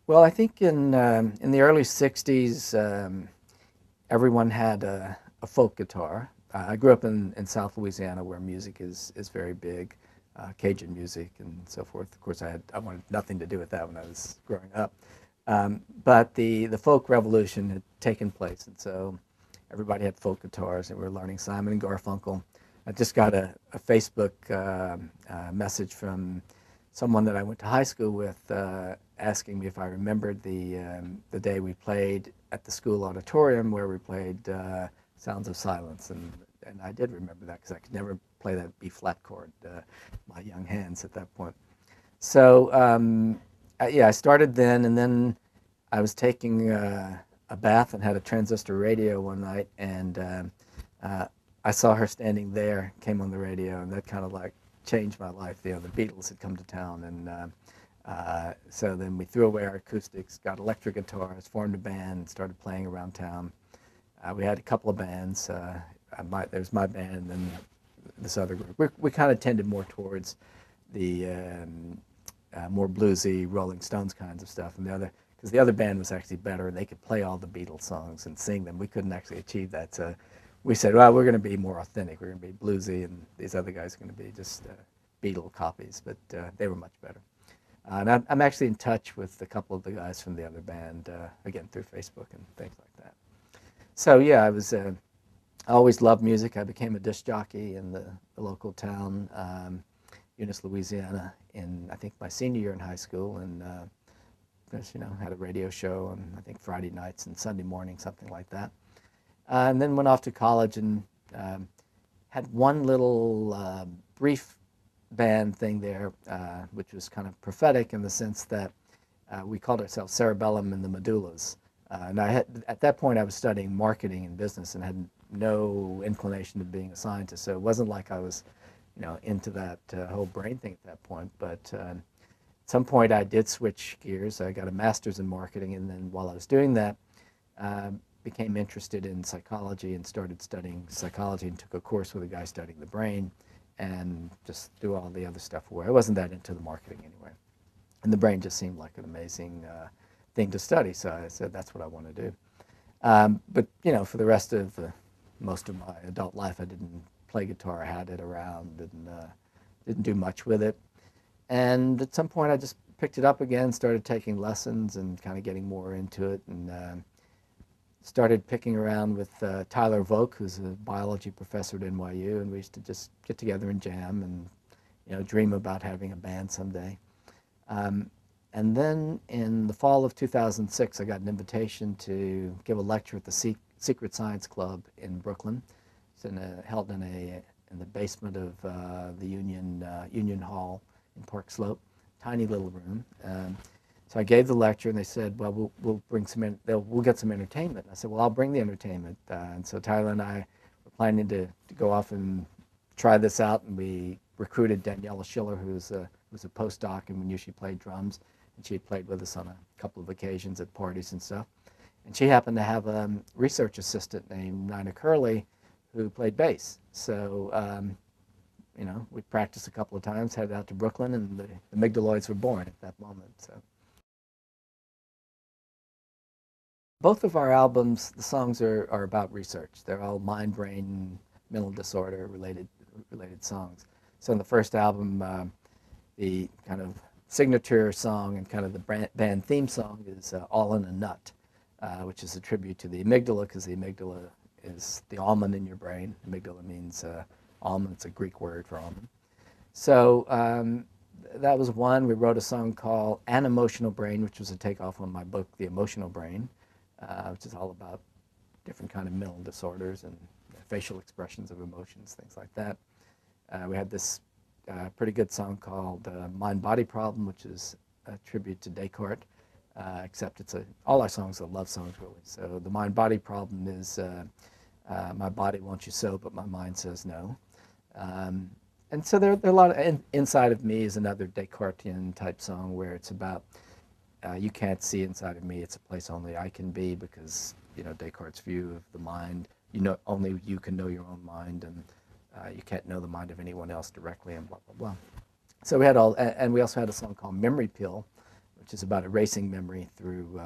Well, I think in the early '60s, everyone had a folk guitar. I grew up in South Louisiana, where music is very big, Cajun music and so forth. Of course, I wanted nothing to do with that when I was growing up. But the folk revolution had taken place, and so everybody had folk guitars, and we were learning Simon and Garfunkel. I just got a Facebook message from someone that I went to high school with, asking me if I remembered the day we played at the school auditorium where we played Sounds of Silence, and I did remember that because I could never play that B flat chord, my young hands at that point. So yeah, I started then, and then I was taking a bath and had a transistor radio one night, and uh, I saw her standing there, came on the radio, and that kind of like changed my life. You know, the Beatles had come to town, and so then we threw away our acoustics, got electric guitars, formed a band, and started playing around town. We had a couple of bands. There was my band, and then this other group. We kind of tended more towards the more bluesy Rolling Stones kinds of stuff, and because the other band was actually better. They could play all the Beatles songs and sing them. We couldn't actually achieve that, so we said, well, we're going to be more authentic. We're going to be bluesy, and these other guys are going to be just Beatle copies, but they were much better. And I'm actually in touch with a couple of the guys from the other band, again, through Facebook and things like that. So yeah, I always loved music. I became a disc jockey in the local town, Eunice, Louisiana, in I think my senior year in high school, and just, had a radio show on I think Friday nights and Sunday mornings, something like that. And then went off to college and had one little brief band thing there, which was kind of prophetic in the sense that we called ourselves Cerebellum and the Medullas. And at that point, I was studying marketing and business and had no inclination of being a scientist. So it wasn't like I was, into that whole brain thing at that point. But at some point, I did switch gears. I got a master's in marketing, and then while I was doing that, uh, became interested in psychology and started studying psychology and took a course with a guy studying the brain and just do all the other stuff where I wasn't that into the marketing anyway. And the brain just seemed like an amazing thing to study, so I said that's what I want to do. But for the rest of most of my adult life, I didn't play guitar. I had it around and didn't do much with it. And at some point, I just picked it up again, started taking lessons and kind of getting more into it, and started picking around with Tyler Volk, who's a biology professor at NYU, and we used to just get together and jam and dream about having a band someday. Um, and then in the fall of 2006, I got an invitation to give a lecture at the Secret Science Club in Brooklyn. It's held in the basement of the Union Hall in Park Slope, tiny little room. So I gave the lecture, and they said, "Well, we'll bring we'll get some entertainment." I said, "Well, I'll bring the entertainment." And so Tyler and I were planning to go off and try this out, and we recruited Daniela Schiller, who was a postdoc, and we knew she played drums, and she had played with us on a couple of occasions at parties and stuff. And she happened to have a research assistant named Nina Curley, who played bass. So we practiced a couple of times, headed out to Brooklyn, and the Amygdaloids were born at that moment. So. Both of our albums, the songs are about research. They're all mind, brain, mental disorder related songs. So in the first album, the kind of signature song and kind of the band theme song is "All in a Nut," which is a tribute to the amygdala, because the amygdala is the almond in your brain. Amygdala means almond. It's a Greek word for almond. So that was one. We wrote a song called "An Emotional Brain," which was a takeoff on my book, The Emotional Brain, which is all about different kind of mental disorders and facial expressions of emotions, things like that. We had this pretty good song called Mind-Body Problem, which is a tribute to Descartes, except all our songs are love songs, really. So the Mind-Body Problem is my body wants you so, but my mind says no. And so there are a lot of, Inside of Me is another Descartesian type song where it's about you can't see inside of me. It's a place only I can be, because Descartes' view of the mind. Only you can know your own mind, and you can't know the mind of anyone else directly, and blah blah blah. So we had and we also had a song called Memory Pill, which which is about erasing memory through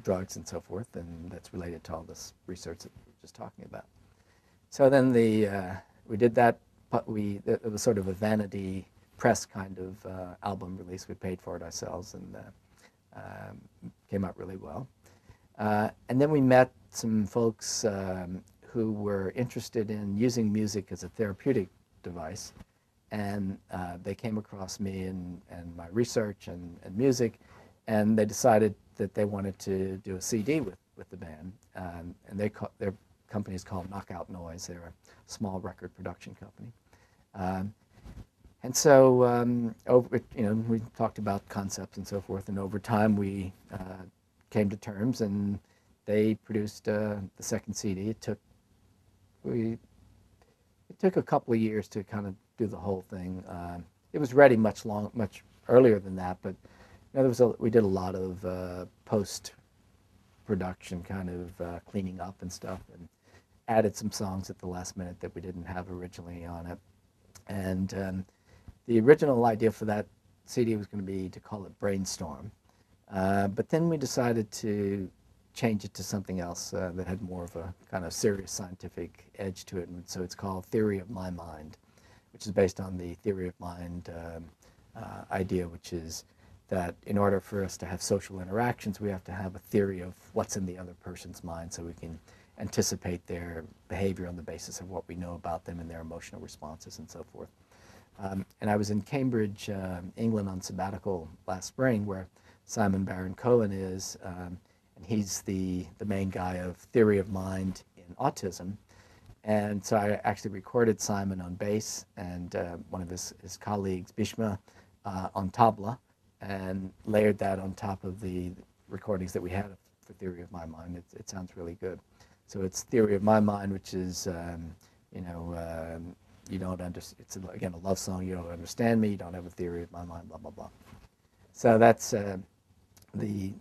drugs and so forth, and that's related to all this research that we were just talking about. So then we did that. It was sort of a vanity press kind of album release. We paid for it ourselves, and came out really well. And then we met some folks who were interested in using music as a therapeutic device, and they came across me and my research and music, and they decided that they wanted to do a CD with the band, and their company is called Knockout Noise. They're a small record production company. And so we talked about concepts and so forth, and over time we came to terms, and they produced the second CD. It took a couple of years to kind of do the whole thing. It was ready much earlier than that, but we did a lot of post-production kind of cleaning up and stuff, and added some songs at the last minute that we didn't have originally on it. And the original idea for that CD was going to be to call it Brainstorm. But then we decided to change it to something else that had more of a kind of serious scientific edge to it. And so it's called Theory of My Mind, which is based on the theory of mind idea, which is that in order for us to have social interactions, we have to have a theory of what's in the other person's mind so we can anticipate their behavior on the basis of what we know about them and their emotional responses and so forth. And I was in Cambridge, England on sabbatical last spring, where Simon Baron-Cohen is, and he's the main guy of Theory of Mind in autism. And so I actually recorded Simon on bass and one of his colleagues, Bhishma, on tabla, and layered that on top of the recordings that we had for Theory of My Mind. It sounds really good. So it's Theory of My Mind, which is, you don't understand, it's again a love song, you don't understand me, you don't have a theory of my mind, blah, blah, blah. So that's the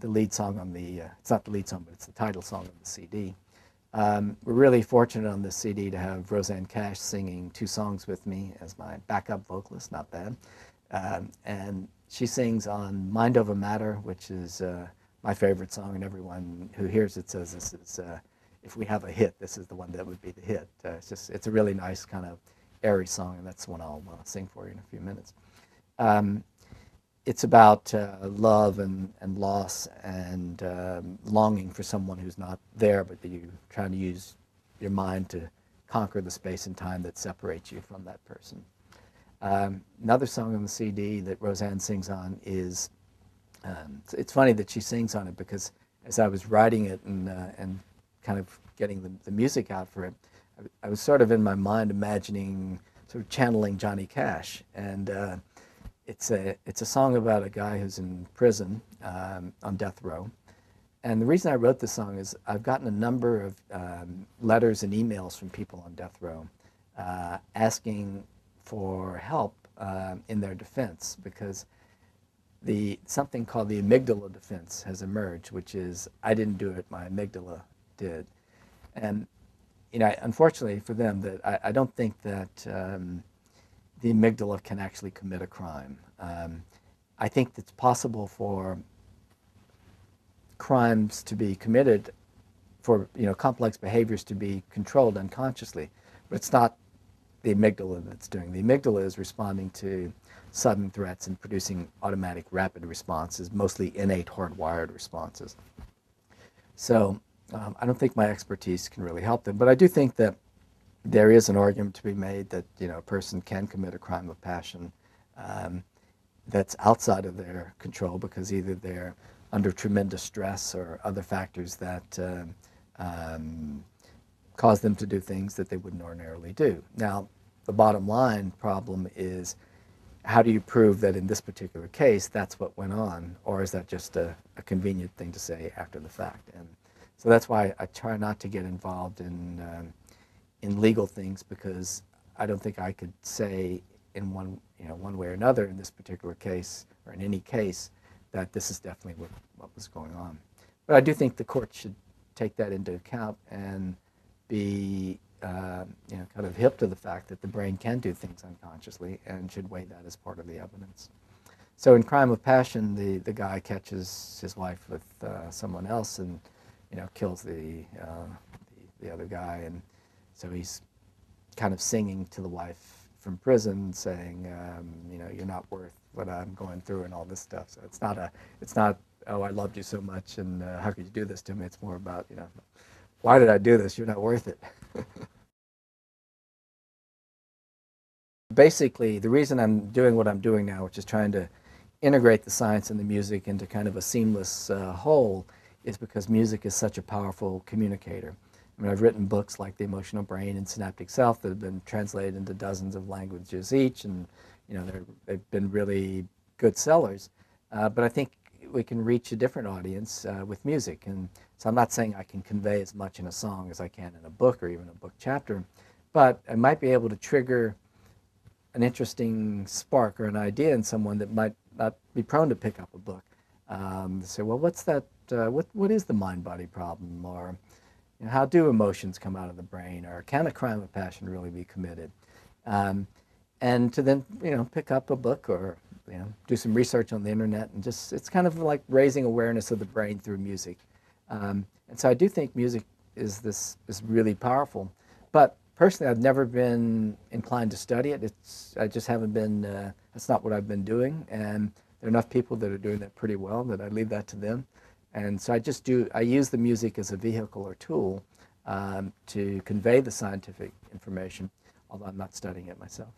lead song on it's not the lead song, but it's the title song of the CD. We're really fortunate on this CD to have Rosanne Cash singing 2 songs with me as my backup vocalist, not bad. And she sings on Mind Over Matter, which is my favorite song, and everyone who hears it says this is, if we have a hit, this is the one that would be the hit. It's a really nice kind of airy song, and that's the one I'll sing for you in a few minutes. It's about love and loss and longing for someone who's not there, but that you're trying to use your mind to conquer the space and time that separates you from that person. Another song on the CD that Rosanne sings on is, it's funny that she sings on it because as I was writing it and kind of getting the music out for it, I was sort of in my mind imagining, sort of channeling Johnny Cash. And it's a song about a guy who's in prison on death row. And the reason I wrote this song is I've gotten a number of letters and emails from people on death row asking for help in their defense, because something called the amygdala defense has emerged, which is I didn't do it, my amygdala did. And unfortunately for them, that I don't think that the amygdala can actually commit a crime. I think it's possible for crimes to be committed, for complex behaviors to be controlled unconsciously, but it's not the amygdala that's doing. The amygdala is responding to sudden threats and producing automatic rapid responses, mostly innate hardwired responses. So I don't think my expertise can really help them, but I do think that there is an argument to be made that a person can commit a crime of passion that's outside of their control, because either they're under tremendous stress or other factors that cause them to do things that they wouldn't ordinarily do. Now, the bottom line problem is, how do you prove that in this particular case that's what went on, or is that just a convenient thing to say after the fact? And so that's why I try not to get involved in legal things, because I don't think I could say in one way or another in this particular case, or in any case, that this is definitely what was going on. But I do think the court should take that into account and be kind of hip to the fact that the brain can do things unconsciously, and should weigh that as part of the evidence. So in Crime of Passion, the guy catches his wife with someone else, and kills the other guy, and so he's kind of singing to the wife from prison, saying, you're not worth what I'm going through and all this stuff. So it's not, oh, I loved you so much, and how could you do this to me? It's more about, why did I do this? You're not worth it. Basically, the reason I'm doing what I'm doing now, which is trying to integrate the science and the music into kind of a seamless whole, is because music is such a powerful communicator. I mean, I've written books like The Emotional Brain and Synaptic Self that have been translated into dozens of languages each, and they've been really good sellers. But I think we can reach a different audience with music, and so I'm not saying I can convey as much in a song as I can in a book or even a book chapter, but I might be able to trigger an interesting spark or an idea in someone that might not be prone to pick up a book. Say, well, what's that? What is the mind-body problem? Or how do emotions come out of the brain? Or can a crime of passion really be committed? And to then pick up a book or do some research on the internet, and just it's kind of like raising awareness of the brain through music. And so I do think music is really powerful, but personally, I've never been inclined to study it. I just haven't been. That's not what I've been doing, and there are enough people that are doing that pretty well that I leave that to them. And so I use the music as a vehicle or tool to convey the scientific information, although I'm not studying it myself.